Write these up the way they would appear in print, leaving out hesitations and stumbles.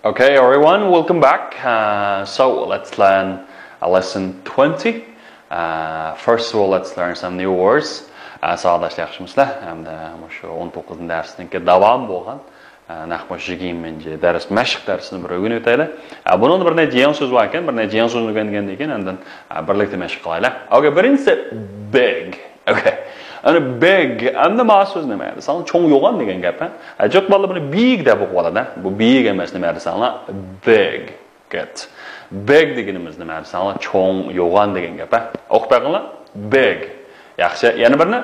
Okay, everyone, welcome back. So let's learn lesson 20. First of all, let's learn some new words. Sağdaşlar yaxshimizlar. Hamda shu 19-darsniki davom bo'lgan. Nahwu jigimmenje dars mashq darsini bir o'rganib o'taylik. Buningda bir necha yangi so'z bor ekan, bir necha yangi so'zni o'rgangandan keyin undan birlikda mashq qilaylik. Okay, birinchisi big. Okay. Ana big, anda ma so'z nima? Masalan, cho'ng yo'g'on degan gap, ha? Jo'q bolalar buni big deb o'qib oladi. Bu big emas nima desanlar? Big. Good. Big deganimiz nima desanlar? Cho'ng yo'g'on degan gap, ha? O'qib baqinglar. Big. Yaxshi. Yana birni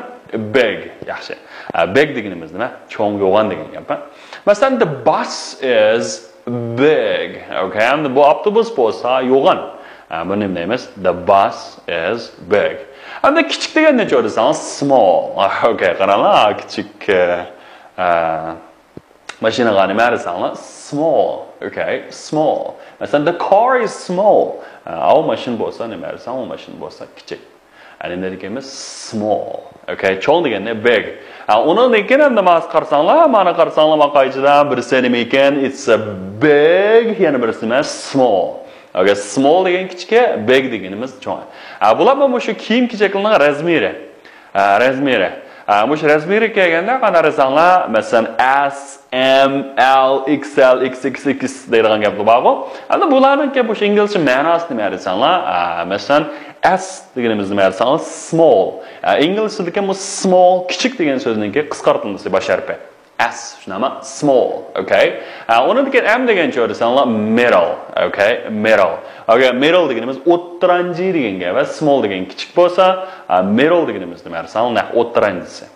big. Yaxshi. Big deganimiz nima? Cho'ng yo'g'on degan gap, ha? Masalan, the bus is big. Okay, endi bu avtobus bo'lsa yo'g'on. Buni nima deymiz? The bus is big. Endi kichik degan necha o'rsangiz small. Okay, qaranglar, kichik mashinaga nima desangiz small. Okay, small. Masalan, the car is small. Au mashina bo'lsa nima desan, u mashina bo'lsa kichik. Endi deganimiz small. Okay, cho'ng deganda big. Uni lekin endi mas qarasanglar, mana qarasanglar maqaychidan birisi nima ekan? It's a big, yana birisi nima? Small. Okay, small degan kichik, big deganimiz cho'ng. Bular mana shu kiyim-kechaklarning razmeri. Razmeri. Mush razmeri kelganda qana rasanglar, masalan S, M, L, XL, XXX deydigan gaplar bor-ku. Endi bularning bu inglizcha ma'nosi nima desanglar, masalan S deganimiz nima desanglar, small. Inglizchada bu small, kichik degan so'zningki qisqartirilmasi bosh harfi. S, shunama small, okay? Uni degan M degan joy desanglar middle, okay? Middle. Okay, middle deganimiz o'ttiranchi degan gap, small degan kichik bo'lsa, middle deganimiz nima desanglar, o'ttiranchisi.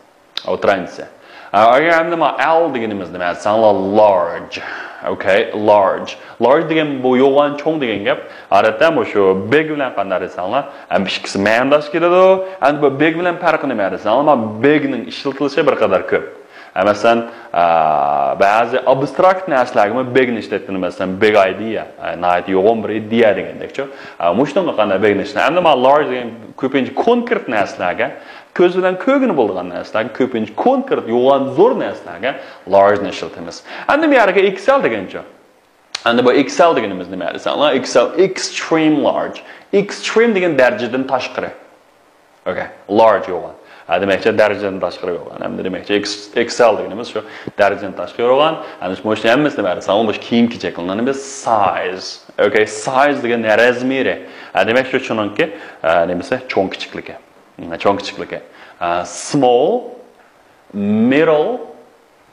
O'ttiranchisi. Agar endi L deganimiz nima desanglar, large. Okay, large. Large degan bu yo'g'on cho'ng degan gap. Odatda bu shu big bilan qanday desanglar, ikkisi ma'nodash keladi. Endi bu big bilan farqi nima desanglar, big ning ishlatilishi bir qadar ko'p. Masalan, ba'zi abstrakt narsalarga big ishlatadi, masalan, big idea, night yo'g'on bir idea degandek-ku. Mushunga qanday big ishlatadi. Endi large degan ko'pincha konkret narsalarga, ko'z bilan ko'rgini bo'lgan narsalarga, ko'pincha konkret yo'g'on zo'r narsalarga large ishlatamiz. Endi bu yerga XL degancha. Endi bu XL deganimiz nima desanglar? XL extreme large. Extreme degan darajadan tashqari. Okay, large yo'g'on. Demakchi darajadan tashqari yo'g'on. Hamda demakchi XL deganimiz shu darajadan tashqari yo'g'on. Ana shu moshina hammasi nima desanglar, bu kiyim-kechaklarning size. Okay, size degan razmeri. Demak shu chunonki, nimasi cho'ng kichikligi. Cho'ng kichikligi. Small, middle,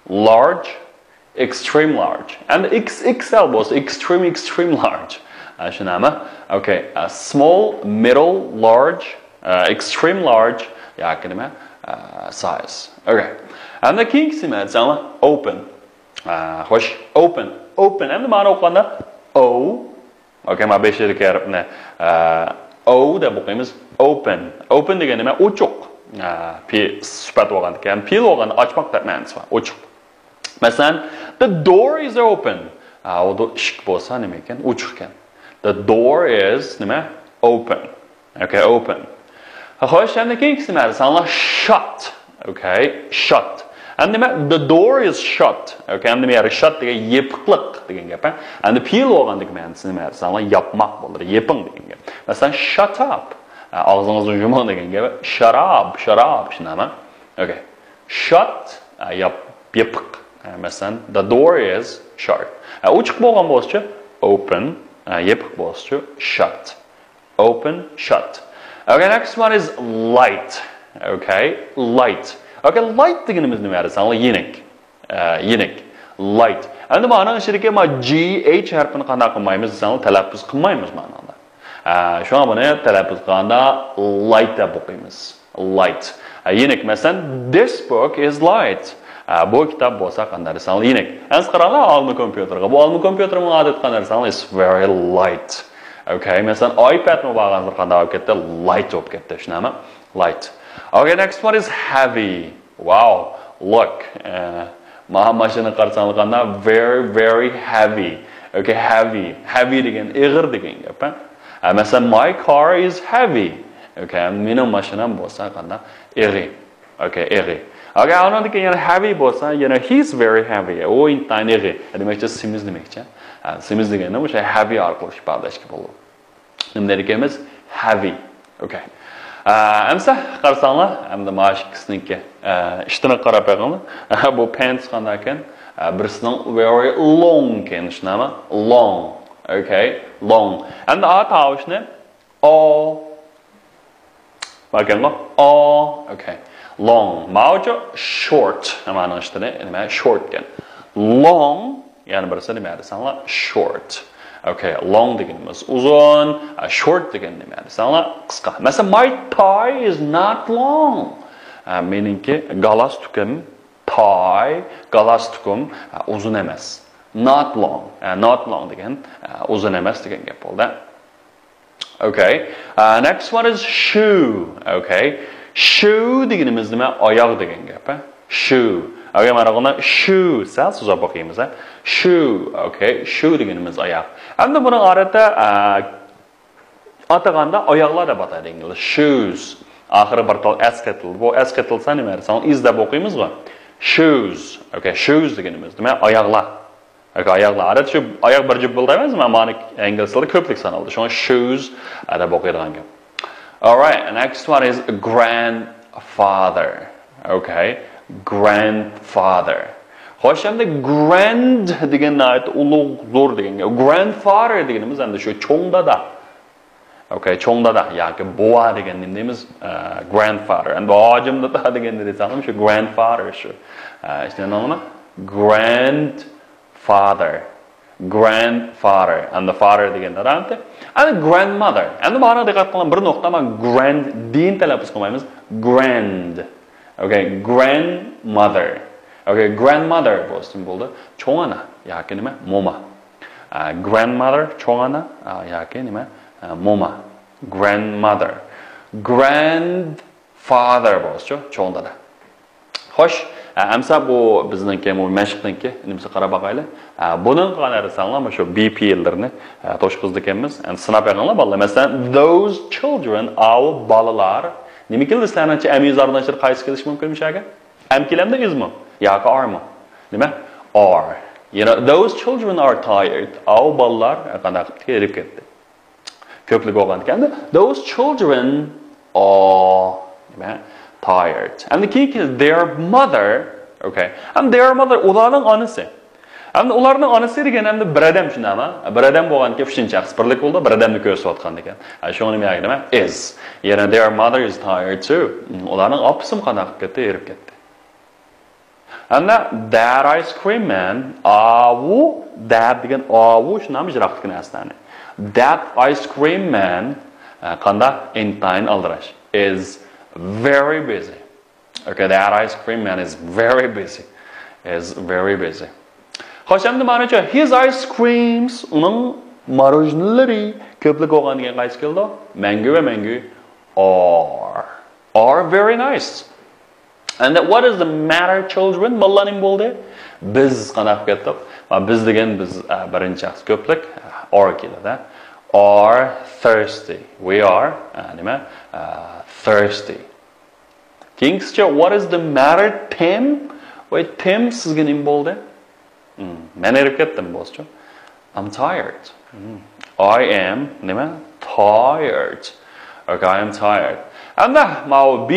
large, extreme large. And XXL bo'lsa extreme large. Shunami? Okay, small, middle, large, extreme large, yoki nima? Size. Okay. And the keyingisi nima desanglar? Open. Xo'sh, open. Open. Endi ma'no o'qiganda O. Okay, mana 5 yerga kiribni O deb o'qiymiz. Open. Open degani nima? Ochiq. P sifat bo'lgan ekan. P bo'lgan ochmoq deb ma'nosi bor. Ochiq. Masalan, the door is open. U eshik bo'lsa nima ekan? Ochiq ekan. The door is nima? Open. Okay, open. Xo'sh, endi keyingisi nima desanglar? Shut. Okay, shut. And the door is shut. Okay, endi men shut degan yepiqliq degan gap. Endi pil bo'lgandek ma'nosi nima desanglar? Yopmoq bo'ladi, yeping degan gap. Masalan, shut up. Og'zingizni yuming degan gap. Shut up, shunami? Okay. Shut, yepiq. Masalan, the door is shut. Ochiq bo'lgan bo'lsa, open, yepiq bo'lsa, shut. Open, shut. Okay, next one is light. Okay, light. Okay, light deganimiz nima desanglar? Yenik. Yenik. Light. Endi mana shirka ma GH harfini qanday qilmaymiz desanglar, talaffuz qilmaymiz ma'noda. Shuna buni talaffuz qilganda light deb o'qiymiz. Light. Yenik. Masalan, this book is light. Bu kitob bo'lsa qanday desanglar? Yenik. Endi qaranglar, olma kompyuterga. Bu olma kompyuterning odat qanday desanglar? It's very light. Okay, masalan, iPad ni bo'lganlar qanday olib ketdi? Light olib ketdi, shunami? Light. Okay, next one is heavy. Wow, look. Mashina qarasanglar qanday? Very heavy. Okay, heavy. Heavy degan ig'ir degan gap. Masalan, my car is heavy. Okay, mening mashinam bo'lsa qanday? Ig'ir. Okay, ig'ir. Agar onadaki yani heavy bo'lsa, he's very heavy. O intayniga. Demakchi semiz demakchi. Semiz deganda o'sha heavy orqali ifodalashga bo'ladi. Nima deymiz? Heavy. Okay. Amsa qarasanglar, hamda mash ikkisiniki ishtini qarab qo'yinglar. Bu pants qanday ekan? Birisining very long ekan, shunami? Long. Okay, long. And the tovushni o. Bakinglar, o. Okay. Long. Ma'ocha short. Mana ishtini, nima? Short ekan. Long, ya'ni birisi nima desanglar? Short. Okay, long deganimiz uzun, short degan nima desanglar? Qisqa. Masalan, my tie is not long. Meningki galstukim tie, galstukum uzun emas. Not long. Not long degan uzun emas degan gap bo'ldi. Okay. Next one is shoe. Okay. Shoe deganimiz nima? Oyoq degan gap. Shoe. Agar mana buni shoe sal suzab o'qiymiz. Shoe. Okay. Shoe deganimiz oyoq. Endi buni orada ataganda oyoqlar deb ataydi ingliz. Shoes. Oxiri bir tal esketil. Bu esketilsa nima desam, is deb o'qiymiz-ku. Shoes. Okay. Shoes deganimiz nima? Oyoqlar. Okay, oyoqlar. Arada shu oyoq bir jup bo'ldi emasmi? Ma'ni ingliz tilida ko'plik sanaldi. Shunga shoes deb o'qiydigan gap. All right, next one is grandfather. Okay, grandfather. Xo'sh, endi grand deganni aytib, ulug' zo'r degan gap. Grandfather deganimiz endi shu cho'ng dada. Okay, cho'ng dada yoki bova degan nima deymiz? Grandfather. Endi hojim dada deganni desam, shu grandfather shu. Ishlanadimi? Grandfather. Grandfather. And the father deganda ramte. And grandmother. And the mana diqqat qiling bir nuqta men grand din talaffuz qilmaymiz. Grand. Okay, grandmother. Okay, grandmother bo'lsin bo'ldi. Cho'ng ona yoki nima? Moma. Grandmother cho'ng ona yoki nima? Moma. Grandmother. Grandfather bo'lsa cho'ng dada. Xo'sh, amsa bu bizningki bu mashqniki nimasi qarab boqaylik. Buning qanaqasanlar shu BPL'larni to'shqizdik ekanmiz. Endi sinab qo'yganlar bolalar. Masalan, those children our bolalar nima keldi sizlarning amizlardan shir qaysi kelish mumkinmi aka? Am kelamda izmi? Yoki armi? Nima? Are. Those children are tired. Our bolalar qanaqa kelib ketdi. Ko'plik bo'lgan ekanda, those children are nima? Tired. And the key is their mother, okay? And their mother ularning onasi. Endi ularning onasi degan endi bir odam shunami? Bir odam bo'lganki uchinchi shaxs birlik bo'ldi, bir odamni ko'rsatgan ekan. Shuni nima? Is. Yana their mother is tired too. Ularning opasi qanaqa ketdi, erib ketdi. And that ice cream man, avu, that degan avu shunami jiraqtgan aslani. That ice cream man qanda intayin aldirash is very busy. Okay, that ice cream man is very busy. Xo'sh, endi manacha his ice creams, uning marojnalari ko'plik bo'lgan degan qaysi keldi? Mango va mango are very nice. And what is the matter children? Bolaning bo'ldi. Biz qanaqa ketdik? Biz degan biz birinchi shaxs ko'plik are keladi. Are thirsty. We are nima? Thirsty. Kingscha, what is the matter, Tim? Wait, Tim sizga nima bo'ldi? Men erib ketdim bo'scha. I'm tired. I am nima? Tired. Okay, I am tired. Anda mau B,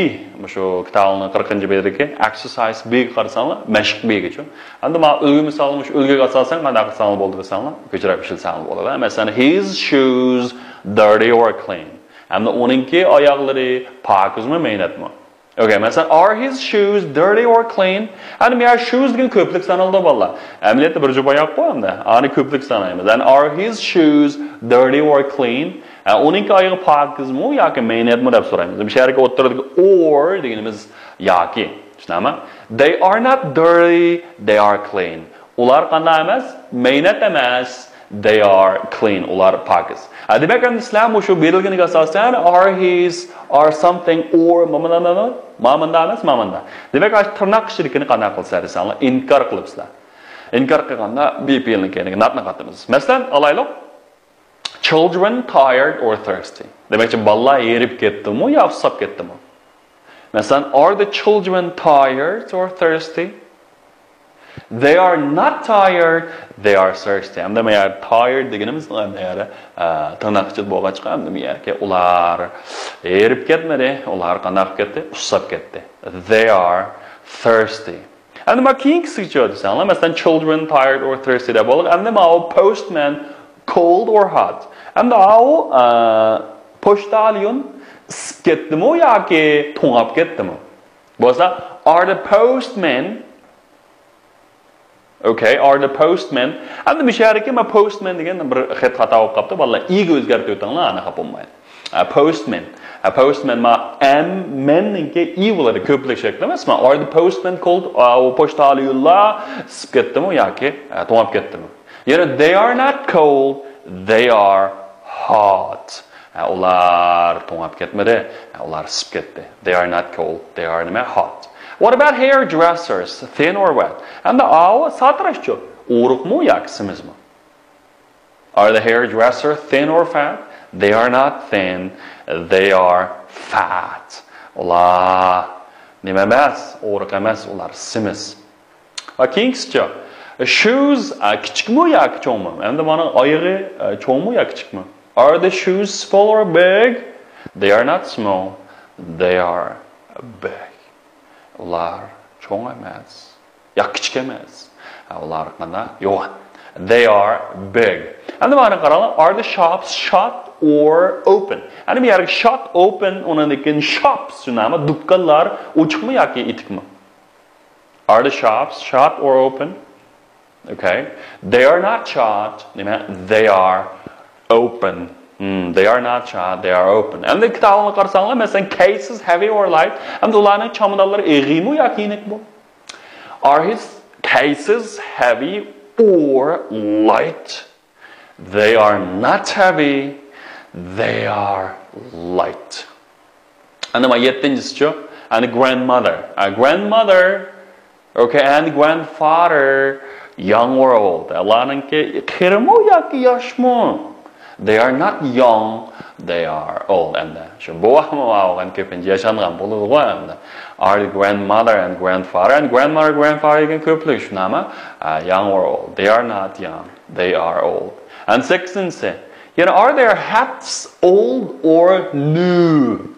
shu kitobning 40-bedagi exercise B qarasanglar, mashq B gacha. Anda mau ulgu misolni shu ulguga asosan qanday qilsanglar bo'ldi desanglar, ko'chirib ishilsanglar bo'ladi. Masalan, his shoes dirty or clean. Anda uningki oyoqlari pokizmi, meynatmi? Okay, masalan, are his shoes dirty or clean? Anda men shoes degan ko'plik sanaldi bolalar. Amaliyotda bir jup oyoq qo'yamda. Ani ko'plik sanaymiz. And are his shoes dirty or clean? Uningki oyog'i pokizmi yoki meynatmi deb so'raymiz. Bu yerga o'ttirdagi or deganimiz yoki. Tushunami? They are not dirty, they are clean. Ular qanday emas? Meynat emas. They are clean. Ular pokiz. Demak, Islam shu berilganiga asosan are his or something or mamanda emas, mamanda. Demak, tirnoq qishirlikni qanday qilsa desanglar, inkor qilibsizlar. Inkor qilganda BPLni keyingi natni qatimiz. Masalan, alaylik. Children tired or thirsty. Demakchi bolalar erib ketdimi yo afsab ketdimi? Masalan, are the children tired or thirsty? They are not tired, they are thirsty. Hamda meğer tired degenimiz meğer tırnakçı boğa çıkan meğer ki ular erip ketmedi, ular qanaq ketdi, ussap ketdi. They are thirsty. And ma keyin kısaca desem, mesela children tired or thirsty de boluk. And ma postman cold or hot. And o pochtalyon ısıp ketdimi o yoki to'ng'ab ketdimi? Bo'lsa, are the postmen Okay, are the postmen? And the mishariki ma postman degan bir xat xato bo'lib qopti. Vallahi ega o'zgartirib o'tinglar, ana xafa bo'lmaydi. Postman ma menninki e bo'ladi ko'plik shaklida emasmi? Are the postmen called pochtaliylar sib ketdimi yoki to'ng'ab ketdimi? Yana they are not cold, they are hot. Ular to'ng'ab ketmadi, ular sib ketdi. They are not cold, they are hot. What about hairdressers, thin or wet? And the satrashcho, urukmu yaksimizmi? Are the hairdresser thin or fat? They are not thin, they are fat. Ular nima emas, uruk emas, ular simiz. Keyingicha, shoes kichikmi yoki cho'ngmi? Endi mana oyog'i cho'ngmi yoki kichikmi? Are the shoes small or big? They are not small, they are big. Ular cho'ng emas, yoki kichik emas. Ular qana yo'q. They are big. Endi mana qaranglar, are the shops shut or open? Endi bu yerga shut open undan shops nima? Dukkanlar ochiqmi yoki itikmi? Are the shops shut or open? Okay. They are not shut, nima? They are open. They are not shut, they are open. And the kitabını qarasanglar, mesela cases heavy or light. And ularning chamdallari eg'imi yoki yengilmi? Are his cases heavy or light? They are not heavy, they are light. And my yettinchisi, and grandmother. Grandmother, okay, and grandfather, young or old. Ularningki qirmi yoki yoshmi? They are not young, they are old. And are the grandmother and grandfather? And grandmother, grandfather again köplik young or old. They are not young, they are old. And sixthly, are their hats old or new?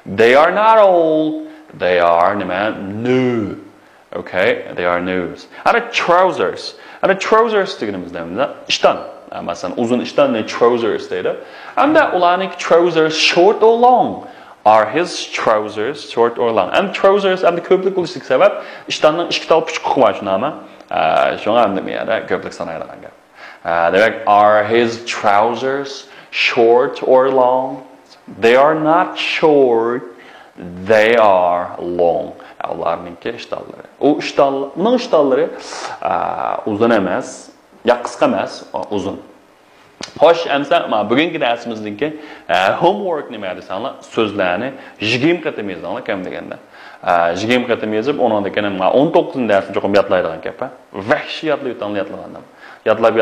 They are not old, they are new. Okay, they are news. And the trousers. And the trousers deganimizda ishton. Masalan, uzun ishton ne trousers deydi. And the ularning trousers short or long? Are his trousers short or long? And trousers and the ko'plik bo'lishlik sabab ishtonning ikki tal puchuqi bor shunami? Shunga ham demaydi, ko'plik sanaydigan gap. Demak, are his trousers short or long? They are not short, they are long. Ularninki ishtallari. U uning ishtallari uzun emas, ya qisqa emas, uzun. Xo'sh, endi bugungi darsimizningki homework nima desanglar, so'zlarni 20 qatim yozinglar kam deganda. 20 qatim yozib, undan keyin 19-darsni cho'qim yodlaydigan gap. Vahshiy yodlayotganlar. Yodlab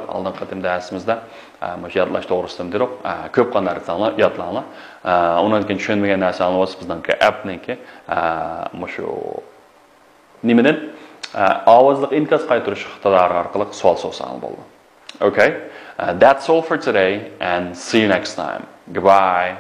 oldin qatim darsimizda o'sha yodlash to'g'risida dedik. Ko'p qanday desanglar, yodlanglar. Undan keyin tushunmagan narsalarni o'z bizningki appniki shu nimadan ovozli inkos qaytarish iqtidori orqali savol so'rasanglar bo'ldi. Okay? That's all for today and see you next time. Goodbye.